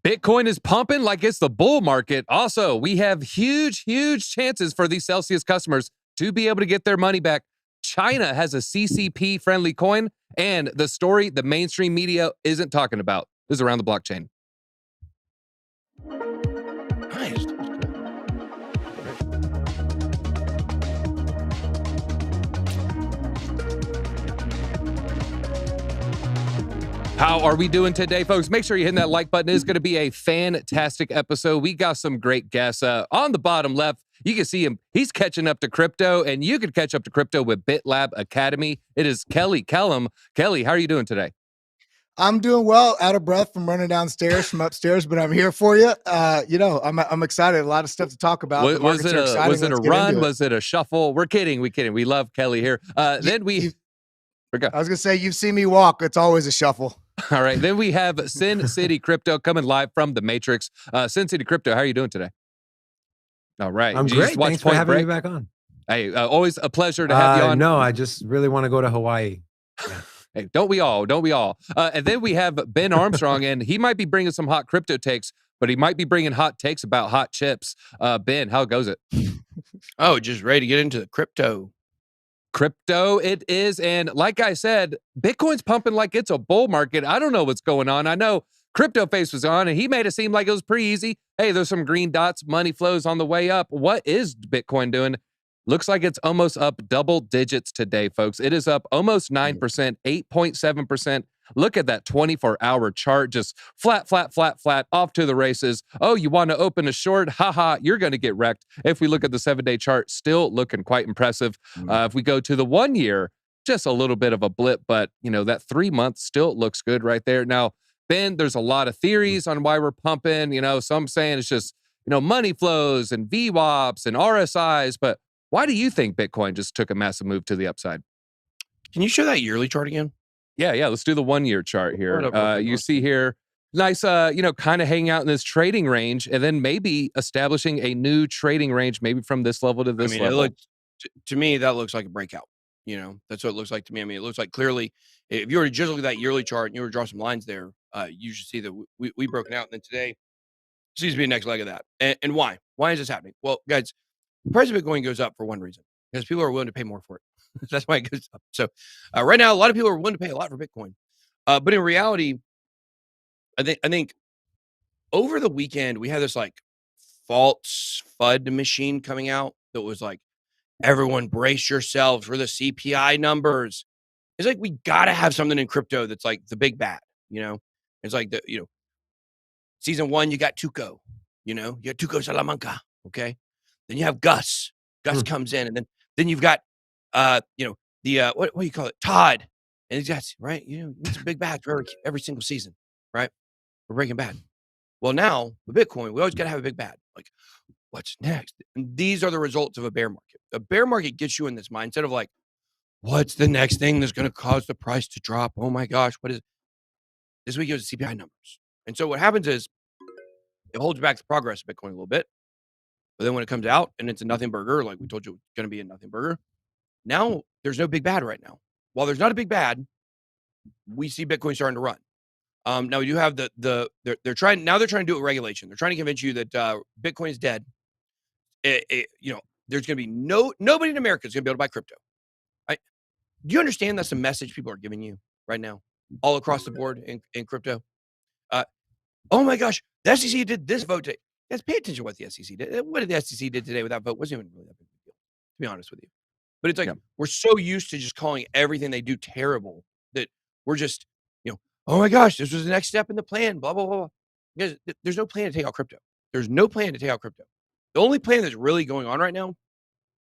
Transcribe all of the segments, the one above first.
Bitcoin is pumping like it's the bull market. Also, we have huge chances for these Celsius customers to be able to get their money back. China has a CCP-friendly coin, and the story the mainstream media isn't talking about is around the blockchain. Nice. How are we doing today, folks? Make sure you hit that like button. It's going to be a fantastic episode. We got some great guests. On the bottom left, you can see him. He's catching up to crypto, and you can catch up to crypto with BitLab Academy. It is Kelly Kellum. Kelly, how are you doing today? I'm doing well, out of breath from running downstairs from upstairs, but I'm here for you. I'm excited. A lot of stuff to talk about. Was it a run? Was it a shuffle? We're kidding. We love Kelly here. I was going to say, you've seen me walk. It's always a shuffle. All right. Then we have Sin City Crypto coming live from the Matrix. Sin City Crypto, how are you doing today? All right. I'm great. Thanks for having me back on. Hey, always a pleasure to have you on. No, I just really want to go to Hawaii. Yeah. Hey, don't we all? And then we have Ben Armstrong, and he might be bringing some hot crypto takes, but he might be bringing hot takes about hot chips. Ben, how goes it? Oh, just ready to get into the crypto. Crypto it is, and like I said, Bitcoin's pumping like it's a bull market. I don't know what's going on. I know Crypto Face was on, and he made it seem like it was pretty easy. Hey, there's some green dots, money flows on the way up. What is Bitcoin doing? Looks like it's almost up double digits today, folks. It is up almost 9%, 8.7%. Look at that 24-hour chart, just flat, off to the races. Oh, you want to open a short? Haha, you're going to get wrecked. If we look at the 7-day chart, still looking quite impressive. If we go to the 1 year, just a little bit of a blip, but that 3 months still looks good right there. Now, Ben, there's a lot of theories on why we're pumping. Some saying it's just, money flows and VWAPs and RSIs, but why do you think Bitcoin just took a massive move to the upside? Can you show that yearly chart again? Yeah. Let's do the 1 year chart here. You see here, nice, kind of hanging out in this trading range, and then maybe establishing a new trading range, maybe from this level to this level. To me, that looks like a breakout. That's what it looks like to me. It looks like clearly, if you were to just look at that yearly chart and you were to draw some lines there, you should see that we broken out. And then today seems to be the next leg of that. And why? Why is this happening? Well, guys, the price of Bitcoin goes up for one reason, because people are willing to pay more for it. That's why it goes up. So right now, a lot of people are willing to pay a lot for Bitcoin. But in reality, I think over the weekend, we had this false FUD machine coming out that was like, everyone brace yourselves for the CPI numbers. It's like, we got to have something in crypto that's like the big bad, It's like season 1, you got Tuco, you got Tuco Salamanca. Okay. Then you have Gus. Gus comes in, and then you've got, what do you call it? Todd. And these guys, right? It's a big bad for every single season, right? We're Breaking Bad. Well, now with Bitcoin, we always got to have a big bad. Like, what's next? And these are the results of a bear market. A bear market gets you in this mindset of like, what's the next thing that's going to cause the price to drop? Oh my gosh, what is it? This week it was CPI numbers. And so what happens is it holds back the progress of Bitcoin a little bit. But then when it comes out and it's a nothing burger, like we told you, it's going to be a nothing burger. Now there's no big bad right now. While there's not a big bad, we see Bitcoin starting to run. Now we do have they're trying to do it with regulation. They're trying to convince you that Bitcoin is dead. There's going to be nobody in America is going to be able to buy crypto. Do you understand that's the message people are giving you right now, all across the board in crypto? Oh my gosh, the SEC did this vote today. Guys, pay attention to what the SEC did. What did the SEC did today with that vote? Wasn't even really that big a deal, to be honest with you. But it's like, we're so used to just calling everything they do terrible that we're just, oh my gosh, this was the next step in the plan, blah, blah, blah. Because there's no plan to take out crypto. There's no plan to take out crypto. The only plan that's really going on right now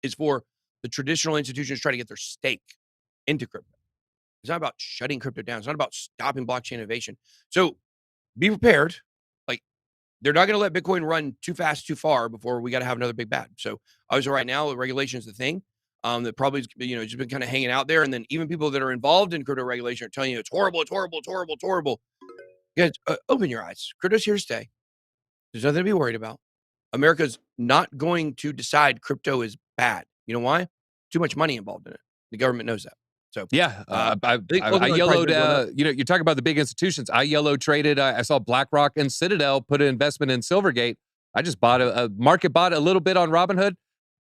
is for the traditional institutions trying to get their stake into crypto. It's not about shutting crypto down. It's not about stopping blockchain innovation. So be prepared. They're not going to let Bitcoin run too fast, too far before we got to have another big bad. So obviously right now, the regulation is the thing that probably, just been kind of hanging out there. And then even people that are involved in crypto regulation are telling you it's horrible, it's horrible, it's horrible, it's horrible. You guys, open your eyes. Crypto's here to stay. There's nothing to be worried about. America's not going to decide crypto is bad. You know why? Too much money involved in it. The government knows that. So yeah, I think I ultimately prices yellowed. are going up. You know, you're talking about the big institutions. I yellow traded. I saw BlackRock and Citadel put an investment in Silvergate. I just bought a market bought a little bit on Robinhood.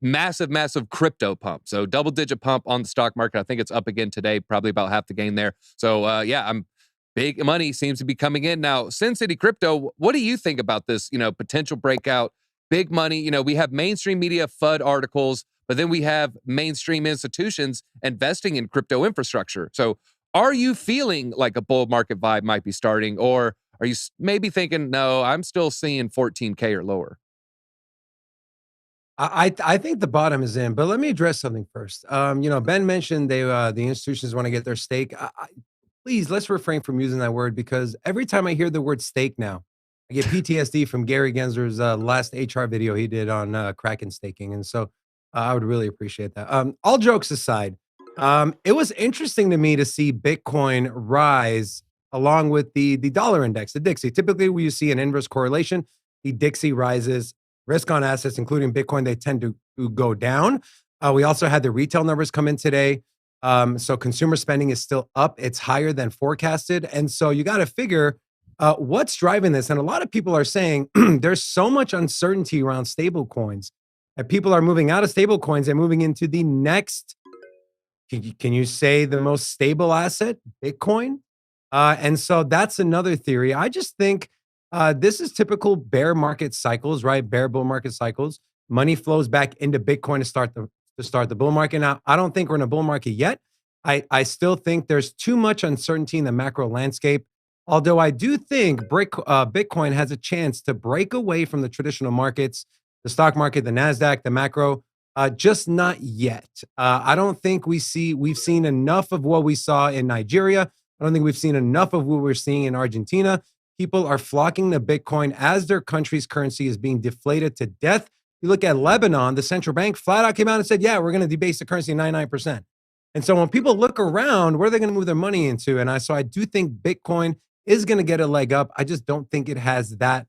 Massive crypto pump. So double digit pump on the stock market. I think it's up again today, probably about half the gain there. So yeah, I'm big money seems to be coming in now. Sin City Crypto. What do you think about this? You know, potential breakout, big money. You know, we have mainstream media FUD articles, but then we have mainstream institutions investing in crypto infrastructure. So are you feeling like a bull market vibe might be starting, or are you maybe thinking, no, I'm still seeing 14K or lower? I think the bottom is in, but let me address something first. Ben mentioned the institutions want to get their stake. Please let's refrain from using that word because every time I hear the word stake now, I get PTSD from Gary Gensler's last HR video he did on Kraken staking, and so I would really appreciate that. All jokes aside, it was interesting to me to see Bitcoin rise along with the dollar index, the Dixie. Typically, when you see an inverse correlation, the Dixie rises. Risk on assets, including Bitcoin, they tend to go down. We also had the retail numbers come in today. So consumer spending is still up. It's higher than forecasted. And so you got to figure what's driving this. And a lot of people are saying there's so much uncertainty around stable coins that people are moving out of stable coins and moving into the next, can you say the most stable asset, Bitcoin? And so that's another theory. I just think this is typical bear market cycles, right? Bear bull market cycles. Money flows back into Bitcoin to start the bull market. Now, I don't think we're in a bull market yet. I still think there's too much uncertainty in the macro landscape. Although I do think Bitcoin has a chance to break away from the traditional markets, the stock market, the Nasdaq, the macro. Just not yet. I don't think we've seen enough of what we saw in Nigeria. I don't think we've seen enough of what we're seeing in Argentina. People are flocking to Bitcoin as their country's currency is being deflated to death. You look at Lebanon, the central bank flat out came out and said, yeah, we're going to debase the currency 99%. And so when people look around, where are they going to move their money into? And so I do think Bitcoin is going to get a leg up. I just don't think it has that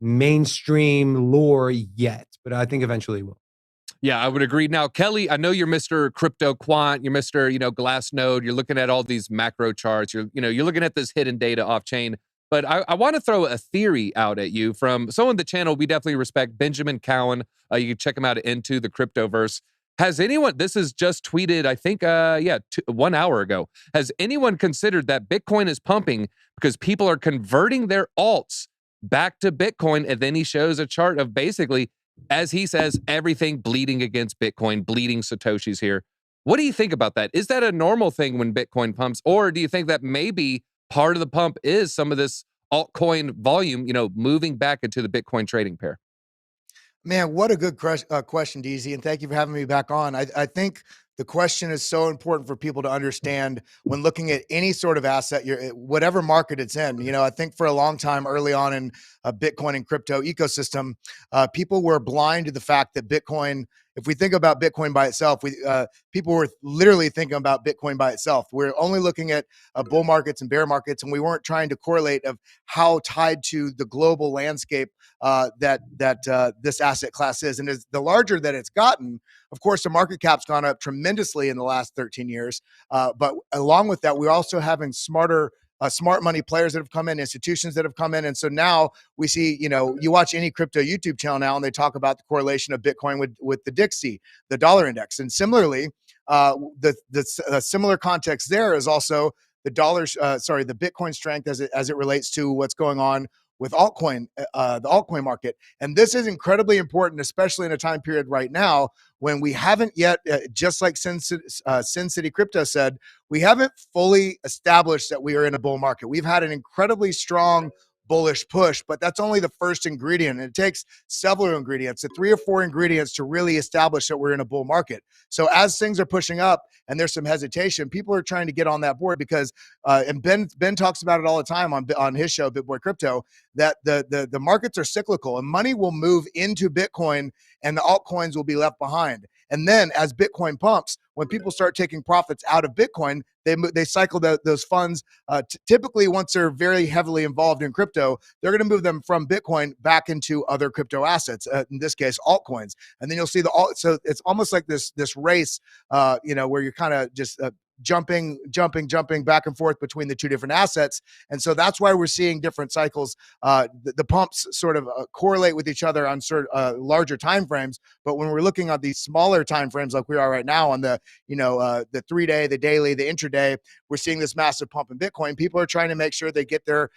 mainstream lore yet, but I think eventually it will. Yeah, I would agree. Now, Kelly, I know you're Mr. Crypto Quant, you're Mr. Glassnode, you're looking at all these macro charts, you're looking at this hidden data off chain. But I want to throw a theory out at you from someone the channel we definitely respect, Benjamin Cowan. You can check him out Into the Cryptoverse. Has anyone, this is just tweeted, I think, 1 hour ago. Has anyone considered that Bitcoin is pumping because people are converting their alts back to Bitcoin? And then he shows a chart of basically, as he says, everything bleeding against Bitcoin, bleeding Satoshis here. What do you think about that? Is that a normal thing when Bitcoin pumps? Or do you think that maybe part of the pump is some of this altcoin volume, moving back into the Bitcoin trading pair? Man, what a good question, DZ, and thank you for having me back on. I think the question is so important for people to understand when looking at any sort of asset, whatever market it's in. I think for a long time early on in Bitcoin and crypto ecosystem, people were blind to the fact that Bitcoin, if we think about Bitcoin by itself, people were literally thinking about Bitcoin by itself. We're only looking at bull markets and bear markets, and we weren't trying to correlate of how tied to the global landscape that this asset class is. And as the larger that it's gotten, of course, the market cap's gone up tremendously in the last 13 years. But along with that, we're also having smart money players that have come in, institutions that have come in. And so now we see, you watch any crypto YouTube channel now, and they talk about the correlation of Bitcoin with the Dixie, the dollar index. And similarly, the similar context there is also the the Bitcoin strength as it relates to what's going on with the altcoin market. And this is incredibly important, especially in a time period right now when we haven't yet, just like Sin City Crypto said, we haven't fully established that we are in a bull market. We've had an incredibly strong bullish push, but that's only the first ingredient. And it takes several ingredients, 3 or 4 ingredients to really establish that we're in a bull market. So as things are pushing up and there's some hesitation, people are trying to get on that board because, and Ben talks about it all the time on his show, BitBoy Crypto, that the markets are cyclical and money will move into Bitcoin and the altcoins will be left behind. And then as Bitcoin pumps, when people start taking profits out of Bitcoin, they cycle those funds. Typically, once they're very heavily involved in crypto, they're going to move them from Bitcoin back into other crypto assets. In this case, altcoins. And then you'll see so it's almost like this race, where you're kind of just jumping back and forth between the two different assets. And so that's why we're seeing different cycles. The pumps sort of correlate with each other on larger time frames. But when we're looking at these smaller time frames like we are right now on the 3-day, the daily, the intraday, we're seeing this massive pump in Bitcoin. People are trying to make sure they get their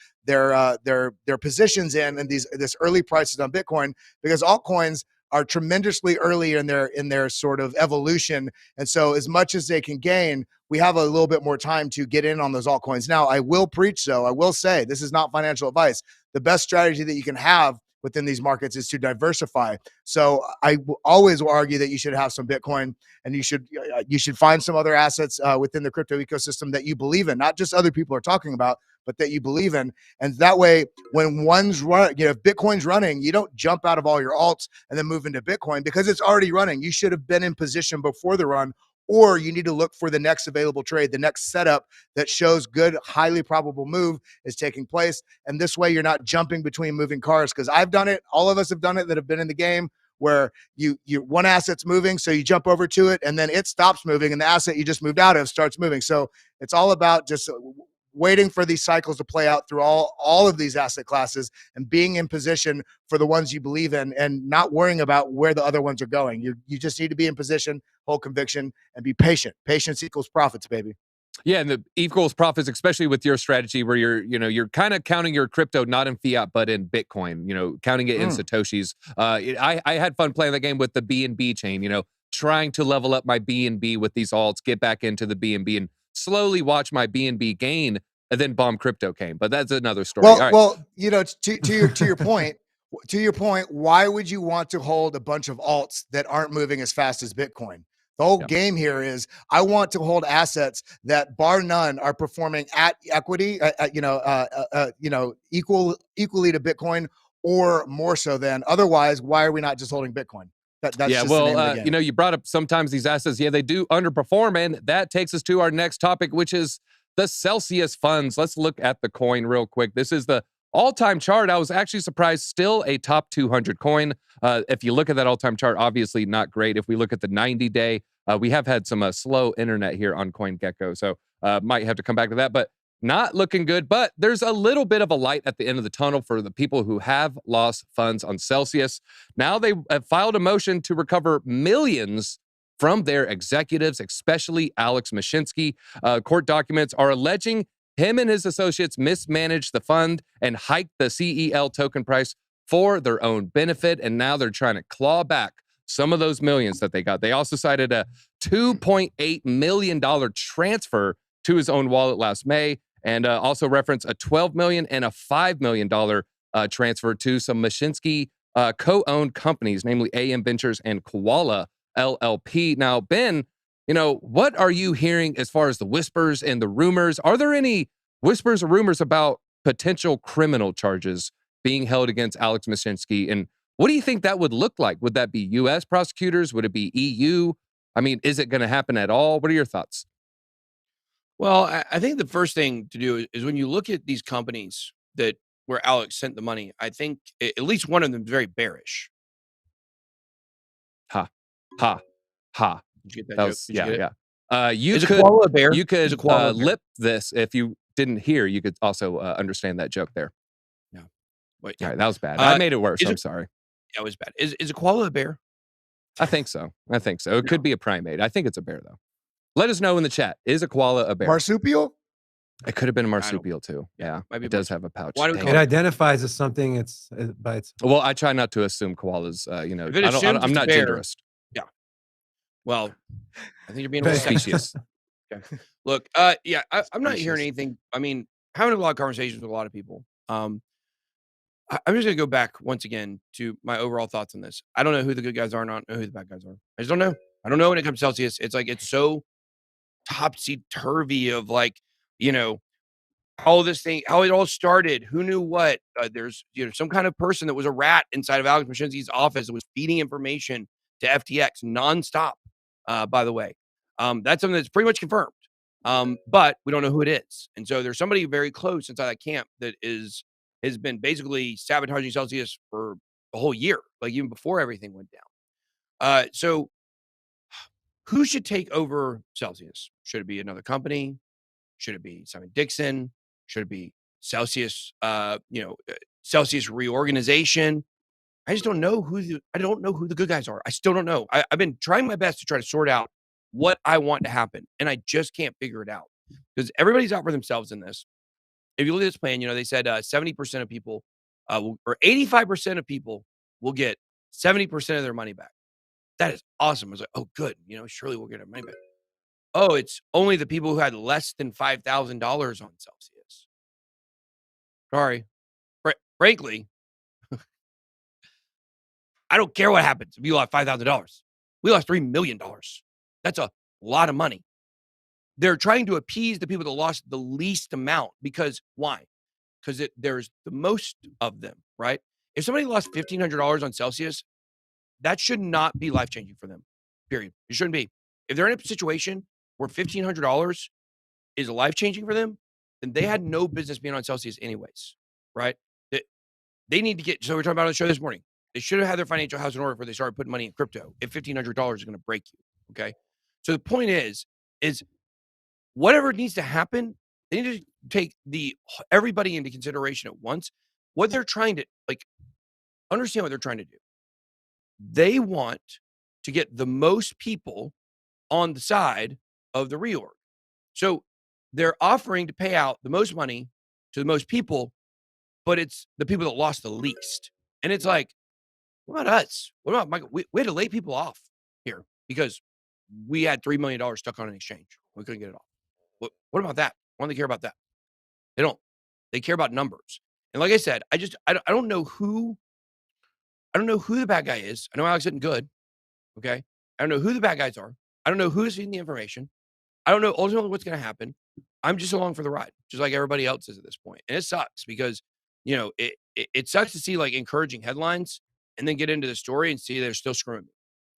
positions in this early prices on Bitcoin, because altcoins are tremendously early in their sort of evolution. And so as much as they can gain, we have a little bit more time to get in on those altcoins. Now, I will preach, though, I will say, this is not financial advice. The best strategy that you can have within these markets is to diversify. So I always will argue that you should have some Bitcoin, and you should find some other assets within the crypto ecosystem that you believe in, not just other people are talking about, but that you believe in. And that way, when one's run, if Bitcoin's running, you don't jump out of all your alts and then move into Bitcoin because it's already running. You should have been in position before the run, or you need to look for the next available trade, the next setup that shows good, highly probable move is taking place. And this way you're not jumping between moving cars, because I've done it. All of us have done it that have been in the game, where you one asset's moving, so you jump over to it, and then it stops moving, and the asset you just moved out of starts moving. So it's all about just waiting for these cycles to play out through all of these asset classes and being in position for the ones you believe in, and not worrying about where the other ones are going. You just need to be in position, hold conviction, and be patient. Patience equals profits, baby. Yeah, and the equals profits, especially with your strategy where you're kind of counting your crypto not in fiat but in Bitcoin, counting it in Satoshis. I had fun playing that game with the BNB chain, trying to level up my BNB with these alts, get back into the BNB, and slowly watch my BNB gain, and then bomb crypto came. But that's another story. Well, to your point, why would you want to hold a bunch of alts that aren't moving as fast as Bitcoin? The whole game here is I want to hold assets that, bar none, are performing at equity, equally to Bitcoin, or more so than. Otherwise, why are we not just holding Bitcoin? That's just the name of the game. You brought up sometimes these assets, they do underperform, and that takes us to our next topic, which is the Celsius funds. Let's look at the coin real quick. This is the all-time chart. I was actually surprised, still a top 200 coin. If you look at that all-time chart, obviously not great. If we look at the 90-day, we have had some slow internet here on CoinGecko, so might have to come back to that, but not looking good. But there's a little bit of a light at the end of the tunnel for the people who have lost funds on Celsius. Now they have filed a motion to recover millions from their executives, especially Alex Mashinsky. Court documents are alleging him and his associates mismanaged the fund and hiked the CEL token price for their own benefit, and now they're trying to claw back some of those millions that they got. They also cited a $2.8 million transfer to his own wallet last May, and also reference a $12 million and a $5 million transfer to some Mashinsky co-owned companies, namely AM Ventures and Koala LLP. Now, Ben, what are you hearing as far as the whispers and the rumors? Are there any whispers or rumors about potential criminal charges being held against Alex Mashinsky? And what do you think that would look like? Would that be U.S. prosecutors? Would it be EU? I mean, is it going to happen at all? What are your thoughts? Well, I think the first thing to do is when you look at these companies where Alex sent the money, I think at least one of them is very bearish. Ha. Did you get that joke? Yeah. Is a koala a bear? You could lip this if you didn't hear. You could also understand that joke there. Yeah. All right, that was bad. I made it worse. I'm sorry. That was bad. Is a koala a bear? I think so. It could be a primate. I think it's a bear, though. Let us know in the chat. Is a koala a bear? Marsupial? It could have been a marsupial, too. Yeah. It does have a pouch. It identifies as something. It's by its. Well, I try not to assume koalas. I'm not genderist. Yeah. Well, I think you're being a little sexist. Okay. Look, I'm not hearing anything. I mean, having a lot of conversations with a lot of people. I'm just going to go back once again to my overall thoughts on this. I don't know who the good guys are. I don't know who the bad guys are. I just don't know. I don't know when it comes to Celsius. It's like, it's so topsy-turvy of how this thing, how it all started. Who knew what? There's some kind of person that was a rat inside of Alex Mashinsky's office that was feeding information to FTX nonstop, by the way. That's something that's pretty much confirmed. But we don't know who it is. And so there's somebody very close inside that camp that has been basically sabotaging Celsius for a whole year, like even before everything went down. So who should take over Celsius? Should it be another company? Should it be Simon Dixon? Should it be Celsius? Celsius reorganization. I just don't know I don't know who the good guys are. I still don't know. I've been trying my best to try to sort out what I want to happen, and I just can't figure it out because everybody's out for themselves in this. If you look at this plan, they said 70% of people or 85% of people will get 70% of their money back. That is awesome. I was like, oh, good. Surely we'll get our money back. Oh, it's only the people who had less than $5,000 on Celsius. Sorry. Frankly, I don't care what happens if you lost $5,000. We lost $3 million. That's a lot of money. They're trying to appease the people that lost the least amount because why? Because there's the most of them, right? If somebody lost $1,500 on Celsius, that should not be life-changing for them, period. It shouldn't be. If they're in a situation where $1,500 is life-changing for them, then they had no business being on Celsius anyways, right? They need to get, so we're talking about on the show this morning, they should have had their financial house in order before they started putting money in crypto. If $1,500 is going to break you, okay? So the point is whatever needs to happen, they need to take everybody into consideration at once. What they're trying to, understand what they're trying to do. They want to get the most people on the side of the reorg. So they're offering to pay out the most money to the most people, but it's the people that lost the least. And it's like, what about us? What about Michael? We had to lay people off here because we had $3 million stuck on an exchange. We couldn't get it off. What about that? Why don't they care about that? They don't. They care about numbers. And like I said, I don't know who the bad guy is. I know Alex isn't good. Okay. I don't know who the bad guys are. I don't know who's feeding the information. I don't know ultimately what's going to happen. I'm just along for the ride, just like everybody else is at this point. And it sucks because, it sucks to see encouraging headlines and then get into the story and see they're still screwing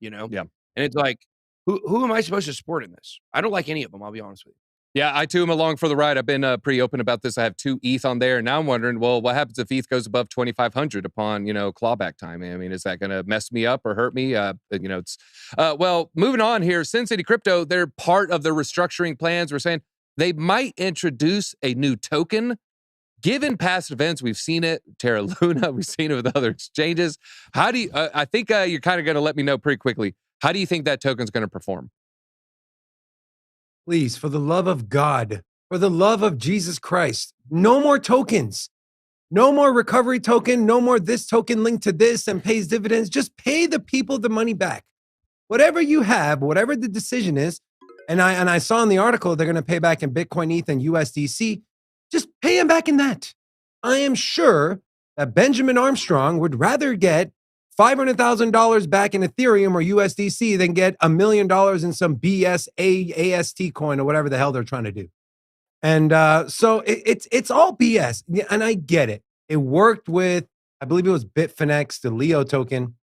me, Yeah. And it's like, who am I supposed to support in this? I don't like any of them. I'll be honest with you. Yeah, I too am along for the ride. I've been pretty open about this. I have 2 ETH on there. And now I'm wondering, well, what happens if ETH goes above 2,500 upon, clawback time? I mean, is that going to mess me up or hurt me? Well, moving on here, Sin City Crypto, they're part of the restructuring plans. We're saying they might introduce a new token. Given past events, we've seen it, Terra Luna, we've seen it with other exchanges. How do you, I think you're kind of going to let me know pretty quickly. How do you think that token's going to perform? Please, for the love of God, for the love of Jesus Christ, no more tokens. No more recovery token. No more this token linked to this and pays dividends. Just pay the people the money back. Whatever you have, whatever the decision is, and I saw in the article they're going to pay back in Bitcoin, ETH, and USDC. Just pay them back in that. I am sure that Benjamin Armstrong would rather get $500,000 back in Ethereum or USDC than get $1 million in some BS AST coin or whatever the hell they're trying to do. And so it's all BS. And I get it. It worked with, I believe it was Bitfinex, the Leo token,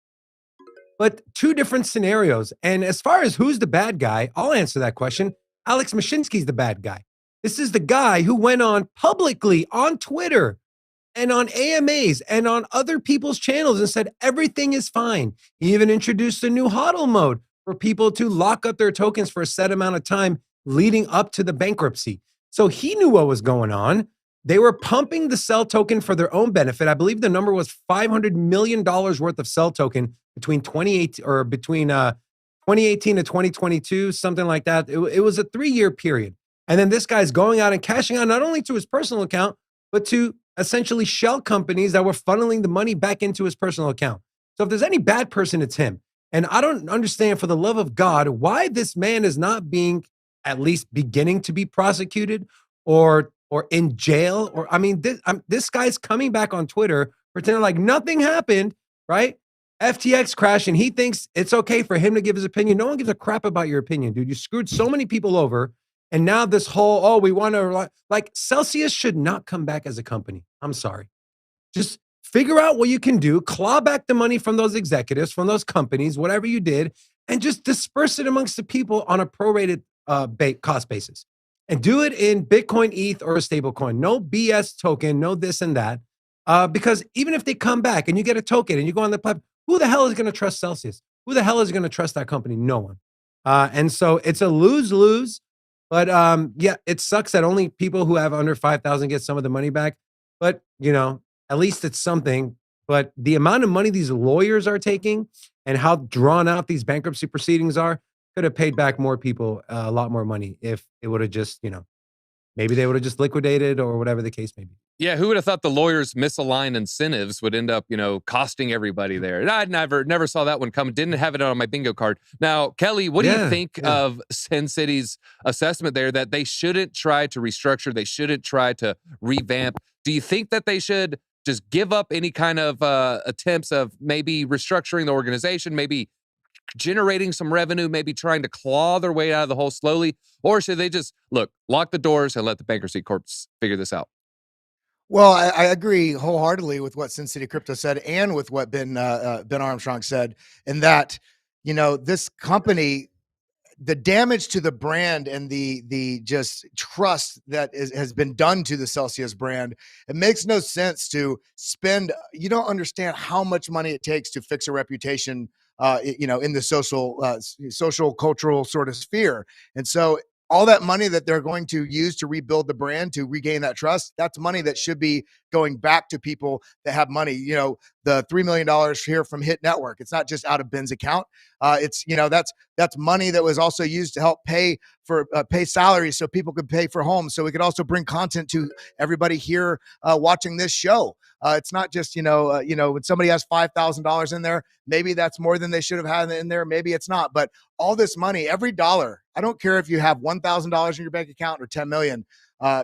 but 2 different scenarios. And as far as who's the bad guy, I'll answer that question. Alex Mashinsky's the bad guy. This is the guy who went on publicly on Twitter and on AMAs and on other people's channels and said everything is fine. He even introduced a new HODL mode for people to lock up their tokens for a set amount of time leading up to the bankruptcy. So he knew what was going on. They were pumping the Cell token for their own benefit. I believe the number was $500 million worth of Cell token between 2018 to 2022, something like that. It was a 3-year period. And then this guy's going out and cashing out not only to his personal account, but to essentially shell companies that were funneling the money back into his personal account. So if there's any bad person, it's him. And I don't understand, for the love of God, why this man is not being at least beginning to be prosecuted or in jail. Or I mean, this guy's coming back on Twitter pretending like nothing happened, right? FTX crashed, and he thinks it's okay for him to give his opinion. No one gives a crap about your opinion, dude. You screwed so many people over. And now this whole, we want to, Celsius should not come back as a company. I'm sorry. Just figure out what you can do, claw back the money from those executives, from those companies, whatever you did, and just disperse it amongst the people on a prorated cost basis. And do it in Bitcoin, ETH, or a stable coin. No BS token, no this and that. Because even if they come back and you get a token and you go on the platform, who the hell is going to trust Celsius? Who the hell is going to trust that company? No one. And so it's a lose-lose. But yeah, it sucks that only people who have under 5,000 get some of the money back. But at least it's something. But the amount of money these lawyers are taking and how drawn out these bankruptcy proceedings are could have paid back more people a lot more money if it would have just, maybe they would have just liquidated or whatever the case may be. Yeah, who would have thought the lawyers' misaligned incentives would end up, costing everybody there? And I never saw that one coming. Didn't have it on my bingo card. Now, Kelly, what do you think of Sin City's assessment there that they shouldn't try to restructure, they shouldn't try to revamp? Do you think that they should just give up any kind of attempts of maybe restructuring the organization, maybe generating some revenue, maybe trying to claw their way out of the hole slowly? Or should they just, lock the doors and let the bankruptcy courts figure this out? Well, I agree wholeheartedly with what Sin City Crypto said and with what Ben Armstrong said, in that, this company, the damage to the brand and the just trust that has been done to the Celsius brand, it makes no sense to spend. You don't understand how much money it takes to fix a reputation, in the social cultural sort of sphere, and so all that money that they're going to use to rebuild the brand, to regain that trust, that's money that should be going back to people that have money. The $3 million here from Hit Network, it's not just out of Ben's account. It's that's money that was also used to help pay salaries so people could pay for homes, so we could also bring content to everybody here watching this show. It's not just when somebody has $5,000 in there, maybe that's more than they should have had in there, maybe it's not, but all this money, every dollar, I don't care if you have $1,000 in your bank account or 10 million,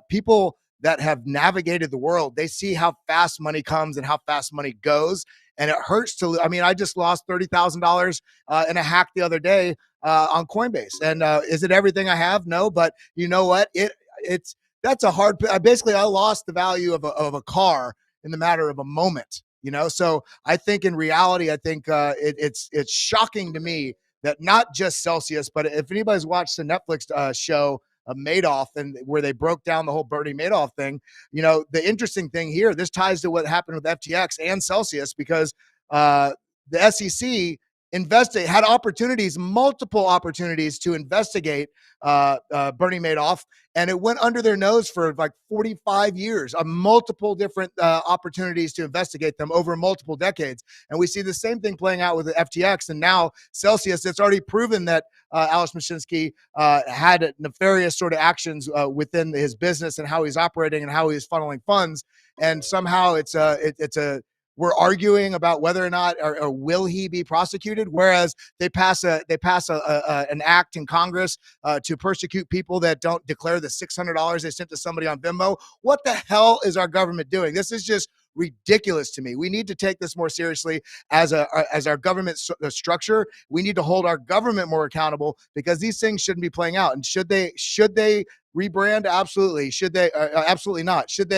people that have navigated the world, they see how fast money comes and how fast money goes. And it hurts I just lost $30,000 in a hack the other day on Coinbase. And is it everything I have? No, but you know what? That's a hard, basically I lost the value of a car in the matter of a moment, So I think in reality, it's shocking to me that not just Celsius, but if anybody's watched the Netflix show Madoff, and where they broke down the whole Bernie Madoff thing, the interesting thing here, this ties to what happened with FTX and Celsius, because the SEC had multiple opportunities to investigate Bernie Madoff, and it went under their nose for like 45 years, multiple different opportunities to investigate them over multiple decades. And we see the same thing playing out with the FTX, and now Celsius. It's already proven that Alex Mashinsky had nefarious sort of actions within his business and how he's operating and how he's funneling funds. And somehow we're arguing about whether or not or will he be prosecuted, whereas they pass an act in Congress to persecute people that don't declare the $600 they sent to somebody on Venmo. What the hell is our government doing? This is just ridiculous to me. We need to take this more seriously as our government structure. We need to hold our government more accountable, because these things shouldn't be playing out. And should they rebrand? Absolutely. Should they? Absolutely not. Should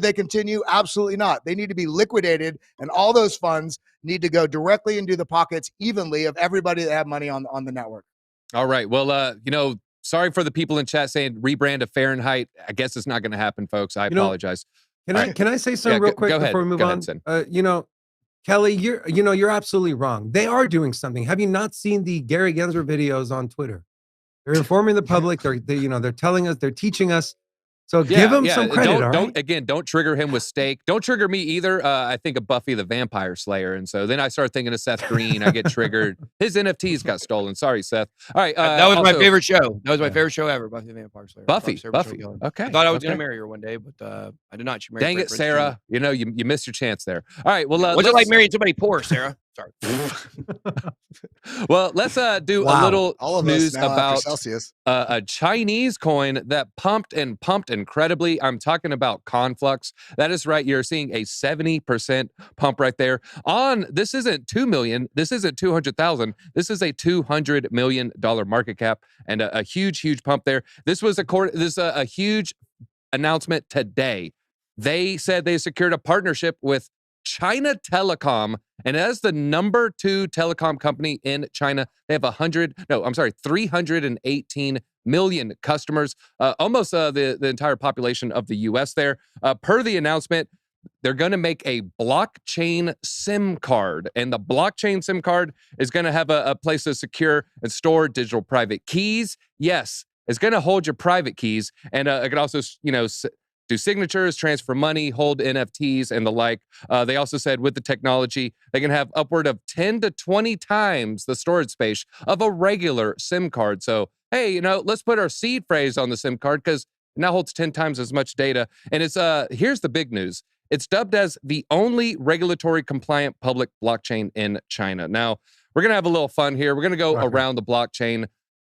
they continue? Absolutely not. They need to be liquidated, and all those funds need to go directly into the pockets evenly of everybody that have money on the network. All right. Well, sorry for the people in chat saying rebrand to Fahrenheit. I guess it's not going to happen, folks. I apologize. Can I say something real quick before we move on? Kelly, you're absolutely wrong. They are doing something. Have you not seen the Gary Gensler videos on Twitter? They're informing the public. They're telling us. They're teaching us. So give them some credit. Don't trigger him with steak. Don't trigger me either. I think of Buffy the Vampire Slayer, and so then I start thinking of Seth Green. I get triggered. His NFTs got stolen. Sorry, Seth. All right, that was my favorite show. That was my favorite show ever, Buffy the Vampire Slayer. Buffy. Okay. I thought I was going to marry her one day, but I did not. She married. Dang it, Sarah. You missed your chance there. All right. Well, what's it like marrying somebody poor, Sarah? Sorry. Well, let's do a little news about Celsius. A Chinese coin that pumped incredibly. I'm talking about Conflux. That is right. You're seeing a 70% pump right there. This isn't 2 million. This isn't 200,000. This is a $200 million market cap, and a huge pump there. This was a huge announcement today. They said they secured a partnership with China Telecom, and as the number 2 telecom company in China, they have 318 million customers, almost the entire population of the U.S. there. Per the announcement, they're going to make a blockchain SIM card. And the blockchain SIM card is going to have a place to secure and store digital private keys. Yes, it's going to hold your private keys. And it can also, do signatures, transfer money, hold NFTs, and the like. They also said with the technology, they can have upward of 10 to 20 times the storage space of a regular SIM card. So, hey, let's put our seed phrase on the SIM card because it now holds 10 times as much data. And it's here's the big news. It's dubbed as the only regulatory compliant public blockchain in China. Now, we're going to have a little fun here. We're going to go around the blockchain.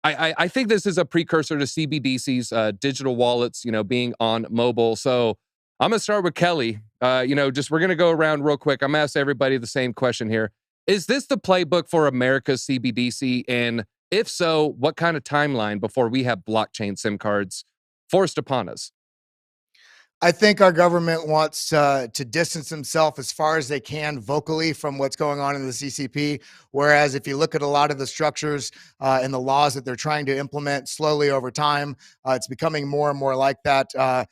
I think this is a precursor to CBDC's digital wallets, being on mobile. So I'm going to start with Kelly. We're going to go around real quick. I'm going to ask everybody the same question here. Is this the playbook for America's CBDC? And if so, what kind of timeline before we have blockchain SIM cards forced upon us? I think our government wants to distance themselves as far as they can vocally from what's going on in the CCP. Whereas if you look at a lot of the structures and the laws that they're trying to implement slowly over time, it's becoming more and more like that. I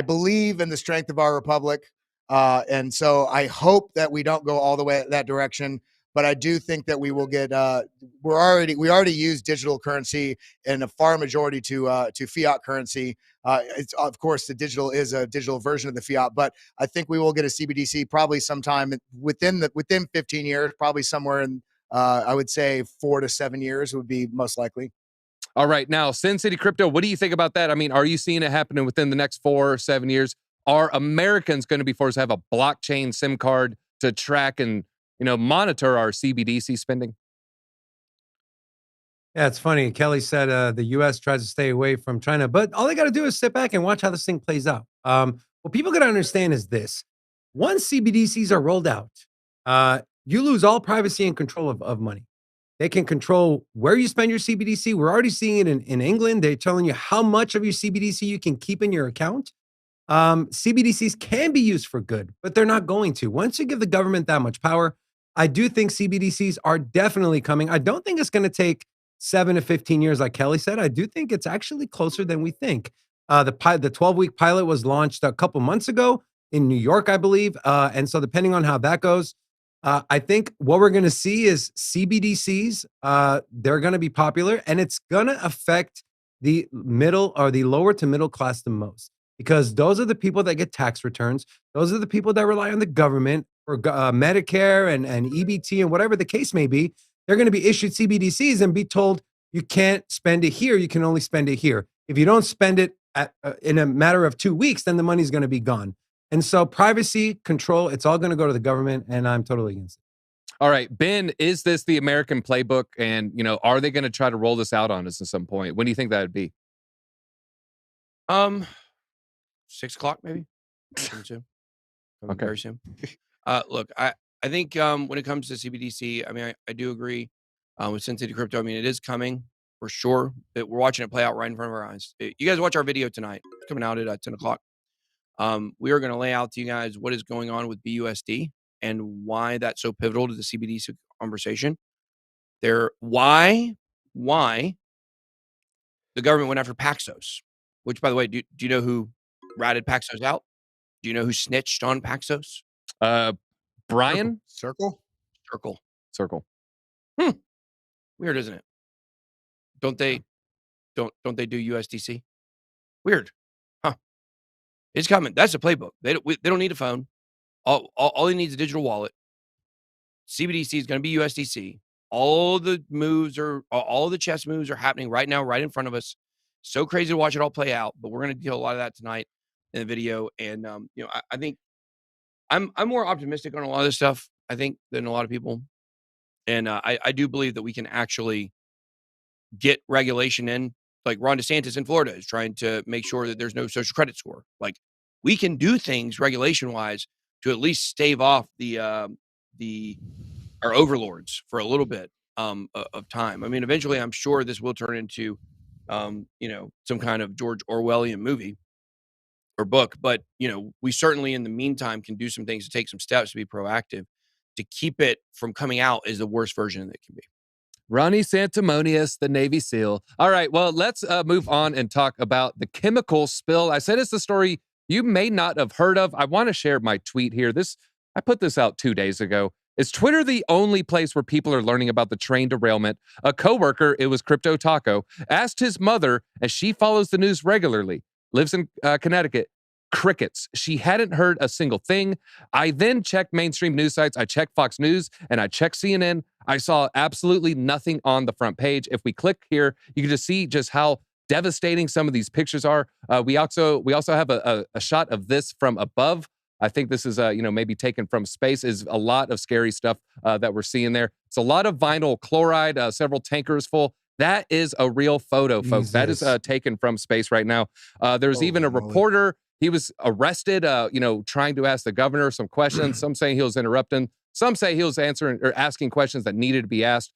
believe in the strength of our republic. And so I hope that we don't go all the way that direction. But I do think that we will get. We already use digital currency in a far majority to fiat currency. It's of course the digital is a digital version of the fiat, but I think we will get a CBDC probably sometime within 15 years, probably somewhere in I would say 4 to 7 years would be most likely. All right, now Sin City Crypto, what do you think about that? I mean, are you seeing it happening within the next 4 or 7 years? Are Americans going to be forced to have a blockchain SIM card to track and monitor our CBDC spending? Yeah, it's funny. Kelly said the U.S. tries to stay away from China, but all they got to do is sit back and watch how this thing plays out. What people got to understand is this. Once CBDCs are rolled out, you lose all privacy and control of money. They can control where you spend your CBDC. We're already seeing it in England. They're telling you how much of your CBDC you can keep in your account. CBDCs can be used for good, but they're not going to. Once you give the government that much power, I do think CBDCs are definitely coming. I don't think it's going to take 7 to 15 years, like Kelly said. I do think it's actually closer than we think. The 12-week pilot was launched a couple months ago in New York, I believe. And so depending on how that goes, I think what we're going to see is CBDCs. They're going to be popular, and it's going to affect the middle or the lower to middle class the most, because those are the people that get tax returns. Those are the people that rely on the government for Medicare and EBT and whatever the case may be. They're going to be issued CBDCs and be told you can't spend it here. You can only spend it here. If you don't spend it in a matter of 2 weeks, then the money's going to be gone. And so privacy, control, it's all going to go to the government, and I'm totally against it. All right, Ben, is this the American playbook? And, are they going to try to roll this out on us at some point? When do you think that would be? 6 o'clock, maybe. Soon. Okay. Very soon. Look, I think when it comes to CBDC, I mean, I do agree with Sin City Crypto. I mean, it is coming for sure. We're watching it play out right in front of our eyes. You guys watch our video tonight. It's coming out at 10 o'clock. We are going to lay out to you guys what is going on with BUSD and why that's so pivotal to the CBDC conversation. Why the government went after Paxos, which, by the way, do you know who ratted Paxos out? Do you know who snitched on Paxos? Brian? Circle. Weird, isn't it? Don't they do USDC? Weird. Huh. It's coming. That's the playbook. They don't need a phone. All they need is a digital wallet. CBDC is going to be USDC. All the chess moves are happening right now, right in front of us. So crazy to watch it all play out, but we're going to deal a lot of that tonight in the video. And, I think I'm more optimistic on a lot of this stuff, I think, than a lot of people. And I do believe that we can actually get regulation in, like Ron DeSantis in Florida is trying to make sure that there's no social credit score. Like, we can do things regulation wise to at least stave off our overlords for a little bit of time. I mean, eventually I'm sure this will turn into, some kind of George Orwellian movie or book, but we certainly in the meantime can do some things to take some steps to be proactive to keep it from coming out as the worst version that it can be. Ronnie Santimonious, the Navy SEAL. All right, well, let's move on and talk about the chemical spill. I said it's the story you may not have heard of. I want to share my tweet here. I put this out 2 days ago. Is Twitter the only place where people are learning about the train derailment? A coworker, it was Crypto Taco, asked his mother, as she follows the news regularly, lives in Connecticut, crickets. She hadn't heard a single thing. I then checked mainstream news sites. I checked Fox News and I checked CNN. I saw absolutely nothing on the front page. If we click here, you can just see just how devastating some of these pictures are. We also have a shot of this from above. I think this is, maybe taken from space. Is a lot of scary stuff that we're seeing there. It's a lot of vinyl chloride, several tankers full. That is a real photo, folks. That is taken from space right now. There's even a reporter. He was arrested, trying to ask the governor some questions. Some say he was interrupting. Some say he was answering or asking questions that needed to be asked.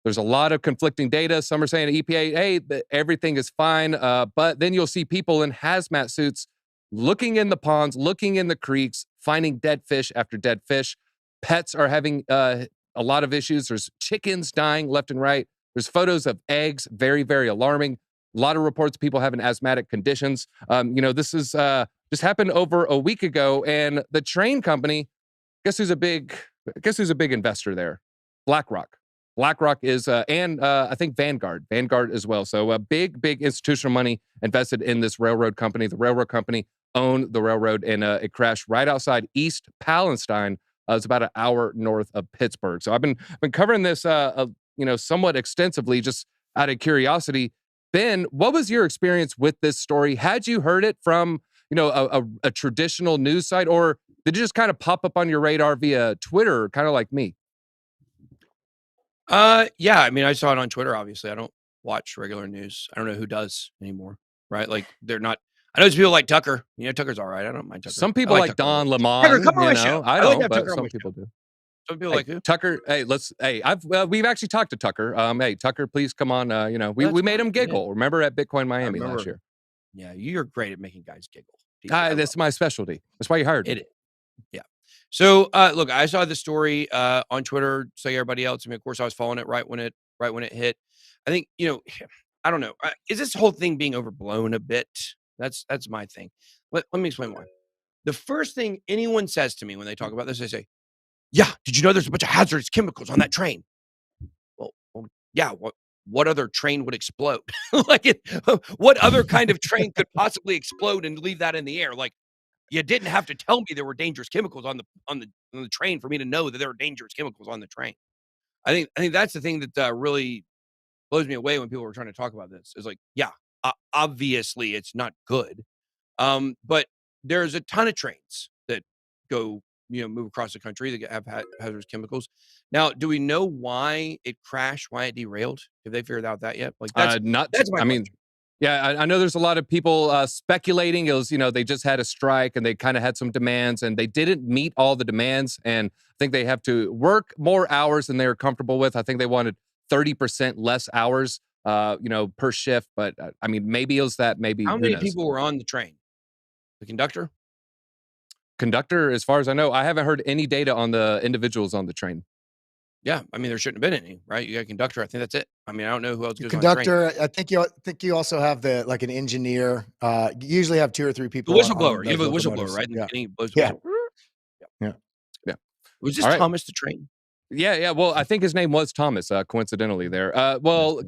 There's a lot of conflicting data. Some are saying EPA, hey, everything is fine. But then you'll see people in hazmat suits looking in the ponds, looking in the creeks, finding dead fish after dead fish. Pets are having a lot of issues. There's chickens dying left and right. There's photos of eggs, very, very alarming. A lot of reports of people having asthmatic conditions. This is just happened over a week ago, and the train company, guess who's a big investor there? BlackRock. BlackRock is, and I think Vanguard as well. So big institutional money invested in this railroad company. The railroad company owned the railroad, and it crashed right outside East Palestine. It's about an hour north of Pittsburgh. So I've been covering this, somewhat extensively, just out of curiosity. Ben, what was your experience with this story? Had you heard it from, a traditional news site, or did it just kind of pop up on your radar via Twitter, kind of like me? Yeah, I mean, I saw it on Twitter, obviously. I don't watch regular news. I don't know who does anymore, right? Like, they're not, I know there's people like Tucker. Tucker's all right. I don't mind Tucker. Some people like Don Lemon. Tucker, come on my show. I don't, but some people do. Some people like who? Tucker. We've actually talked to Tucker. Hey, Tucker, please come on. We made him giggle. Remember at Bitcoin Miami last year? Yeah, you're great at making guys giggle. That's my specialty. That's why you hired me. Yeah. So, look, I saw the story on Twitter, so like everybody else. I mean, of course, I was following it right when it hit. I think, I don't know. Is this whole thing being overblown a bit? That's my thing. Let me explain why. The first thing anyone says to me when they talk about this, they say, yeah, did you know there's a bunch of hazardous chemicals on that train? Well yeah, what other train would explode? What other kind of train could possibly explode and leave that in the air? Like, you didn't have to tell me there were dangerous chemicals on the train for me to know that there were dangerous chemicals on the train. I think that's the thing that really blows me away when people are trying to talk about this. Is like, yeah, obviously it's not good, but there's a ton of trains that go, move across the country that have hazardous chemicals. Now, do we know why it crashed? Why it derailed? Have they figured out that yet? Like, that's my question. Yeah, I know there's a lot of people speculating. It was, they just had a strike and they kind of had some demands and they didn't meet all the demands. And I think they have to work more hours than they were comfortable with. I think they wanted 30% less hours, per shift. But I mean, maybe it was that. Maybe how many people were on the train? The conductor? Conductor, as far as I know, I haven't heard any data on the individuals on the train. Yeah, I mean, there shouldn't have been any, right? You got a conductor. I think that's it. I mean, I don't know who else goes conductor, on the train. I think you also have an engineer. You usually have 2 or 3 people. The whistleblower. You have a whistleblower, right? Yeah. Was this Thomas the Train? Yeah. Well, I think his name was Thomas, coincidentally there.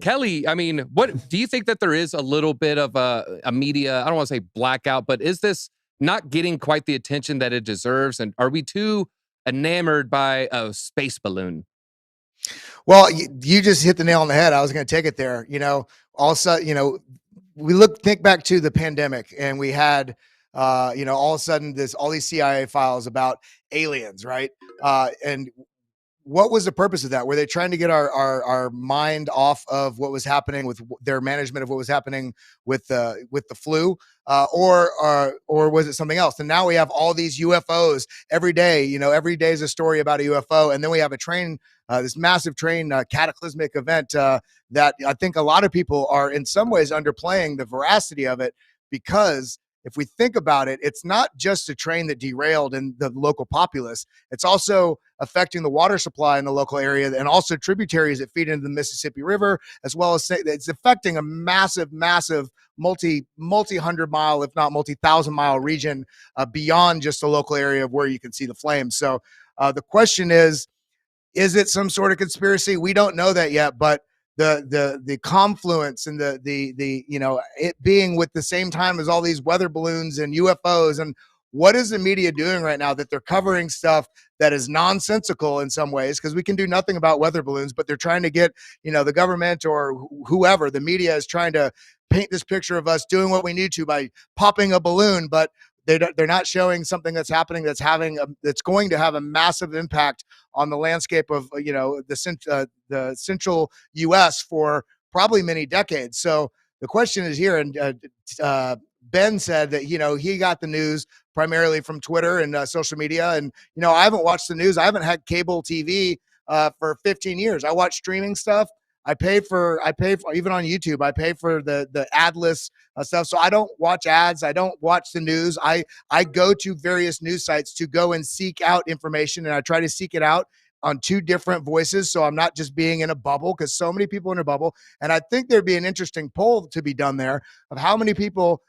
Kelly, I mean, what do you think that there is a little bit of a media, I don't want to say blackout, but is this not getting quite the attention that it deserves? And are we too enamored by a space balloon? Well, you just hit the nail on the head. I was going to take it there. Also, think back to the pandemic, and we had, all of a sudden all these CIA files about aliens, right? And what was the purpose of that? Were they trying to get our mind off of what was happening with their management of what was happening with the flu, or was it something else? And now we have all these UFOs every day. Every day is a story about a UFO, and then we have a train, this massive train cataclysmic event that I think a lot of people are in some ways underplaying the veracity of it, because if we think about it, it's not just a train that derailed in the local populace. It's also affecting the water supply in the local area, and also tributaries that feed into the Mississippi River, as well as it's affecting a massive multi-hundred mile, if not multi-thousand mile region beyond just the local area of where you can see the flames. So the question is it some sort of conspiracy? We don't know that yet, but the confluence and the it being with the same time as all these weather balloons and UFOs, and what is the media doing right now that they're covering stuff that is nonsensical in some ways, because we can do nothing about weather balloons, but they're trying to get, the government or whoever, the media is trying to paint this picture of us doing what we need to by popping a balloon, but they're not showing something that's happening that's going to have a massive impact on the landscape of the central U.S. for probably many decades. So the question is here, and Ben said that he got the news primarily from Twitter and social media, and I haven't watched the news. I haven't had cable TV for 15 years. I watch streaming stuff. I pay for even on YouTube. I pay for the adless stuff, so I don't watch ads. I don't watch the news. I go to various news sites to go and seek out information, and I try to seek it out on two different voices, so I'm not just being in a bubble, because so many people are in a bubble. And I think there'd be an interesting poll to be done there of how many people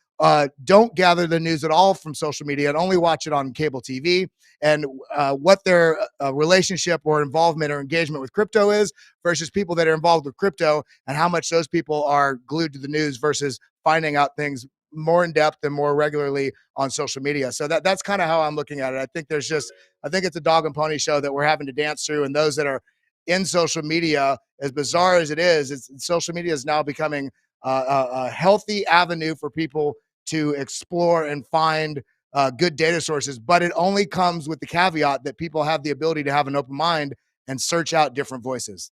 don't gather the news at all from social media and only watch it on cable TV, and what their relationship or involvement or engagement with crypto is versus people that are involved with crypto, and how much those people are glued to the news versus finding out things more in depth and more regularly on social media. So that's kind of how I'm looking at it. I think it's a dog and pony show that we're having to dance through, and those that are in social media, as bizarre as it is, social media is now becoming a healthy avenue for people to explore and find good data sources, but it only comes with the caveat that people have the ability to have an open mind and search out different voices.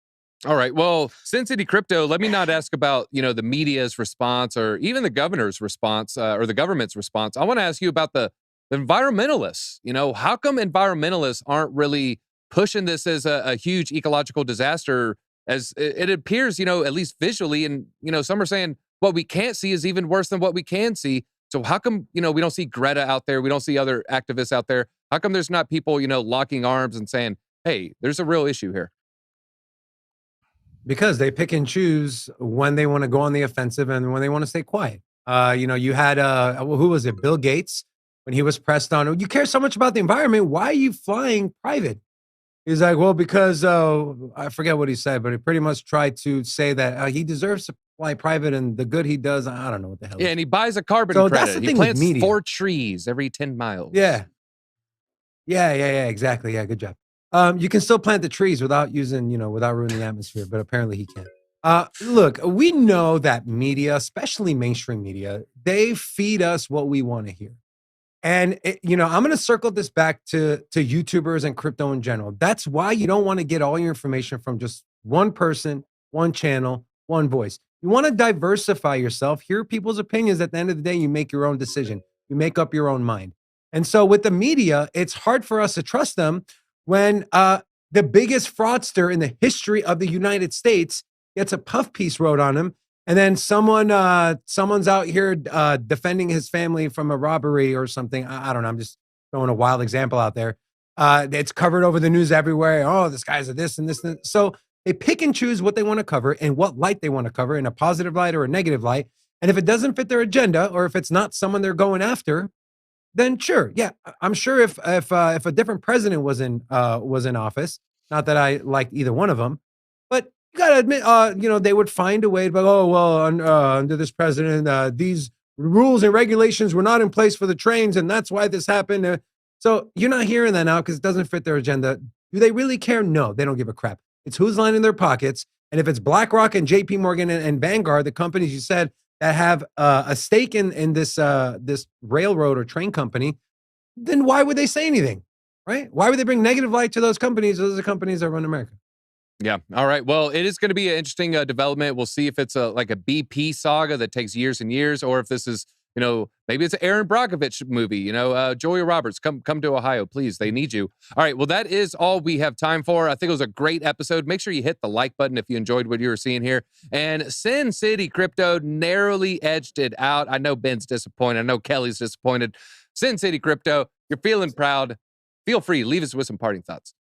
All right. Well, Sin City Crypto, let me not ask about, the media's response or even the governor's response or the government's response. I want to ask you about the environmentalists. How come environmentalists aren't really pushing this as a huge ecological disaster as it appears, at least visually? And, some are saying what we can't see is even worse than what we can see. So how come, we don't see Greta out there? We don't see other activists out there. How come there's not people, locking arms and saying, hey, there's a real issue here? Because they pick and choose when they want to go on the offensive and when they want to stay quiet. You had, who was it? Bill Gates, when he was pressed on, you care so much about the environment, why are you flying private? He's like, well, because I forget what he said, but he pretty much tried to say that he deserves to fly private and the good he does, I don't know what the hell. Yeah, and he buys a carbon credit. He plants 4 trees every 10 miles. Yeah, exactly. Yeah, good job. You can still plant the trees without without ruining the atmosphere, but apparently he can't. Look, we know that media, especially mainstream media, they feed us what we want to hear. And, I'm going to circle this back to YouTubers and crypto in general. That's why you don't want to get all your information from just one person, one channel, one voice. You want to diversify yourself, hear people's opinions. At the end of the day, you make your own decision. You make up your own mind. And so with the media, it's hard for us to trust them when the biggest fraudster in the history of the United States gets a puff piece wrote on him. And then someone's out here defending his family from a robbery or something. I don't know. I'm just throwing a wild example out there. It's covered over the news everywhere. Oh, this guy's a this and this. And this. So they pick and choose what they want to cover and what light they want to cover, in a positive light or a negative light. And if it doesn't fit their agenda, or if it's not someone they're going after, then sure. Yeah, I'm sure if a different president was in office, not that I liked either one of them, but you got to admit, they would find a way to be, under this president, these rules and regulations were not in place for the trains, and that's why this happened. So you're not hearing that now because it doesn't fit their agenda. Do they really care? No, they don't give a crap. It's who's lining their pockets. And if it's BlackRock and JP Morgan and Vanguard, the companies you said that have a stake in this railroad or train company, then why would they say anything, right? Why would they bring negative light to those companies? Those are the companies that run America. Yeah. All right. Well, it is going to be an interesting development. We'll see if it's like a BP saga that takes years and years, or if this is, maybe it's an Aaron Brockovich movie. Julia Roberts, come to Ohio, please. They need you. All right. Well, that is all we have time for. I think it was a great episode. Make sure you hit the like button if you enjoyed what you were seeing here. And Sin City Crypto narrowly edged it out. I know Ben's disappointed. I know Kelly's disappointed. Sin City Crypto, you're feeling proud. Feel free. Leave us with some parting thoughts.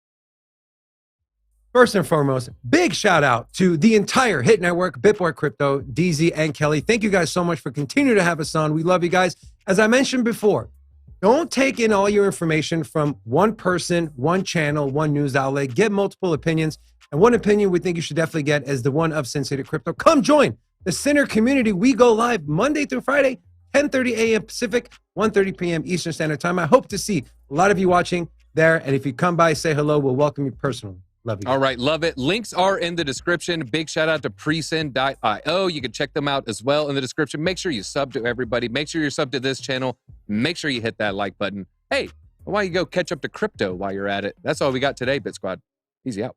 First and foremost, big shout out to the entire Hit Network, Bitboy Crypto, DZ, and Kelly. Thank you guys so much for continuing to have us on. We love you guys. As I mentioned before, don't take in all your information from one person, one channel, one news outlet. Get multiple opinions. And one opinion we think you should definitely get is the one of Sensitive Crypto. Come join the Sinner community. We go live Monday through Friday, 10:30 a.m. Pacific, 1:30 p.m. Eastern Standard Time. I hope to see a lot of you watching there. And if you come by, say hello. We'll welcome you personally. Love you. All right, love it. Links are in the description. Big shout out to presend.io. You can check them out as well in the description. Make sure you sub to everybody. Make sure you're sub to this channel. Make sure you hit that like button. Hey, why don't you go catch up to crypto while you're at it? That's all we got today, Bit Squad. Easy out.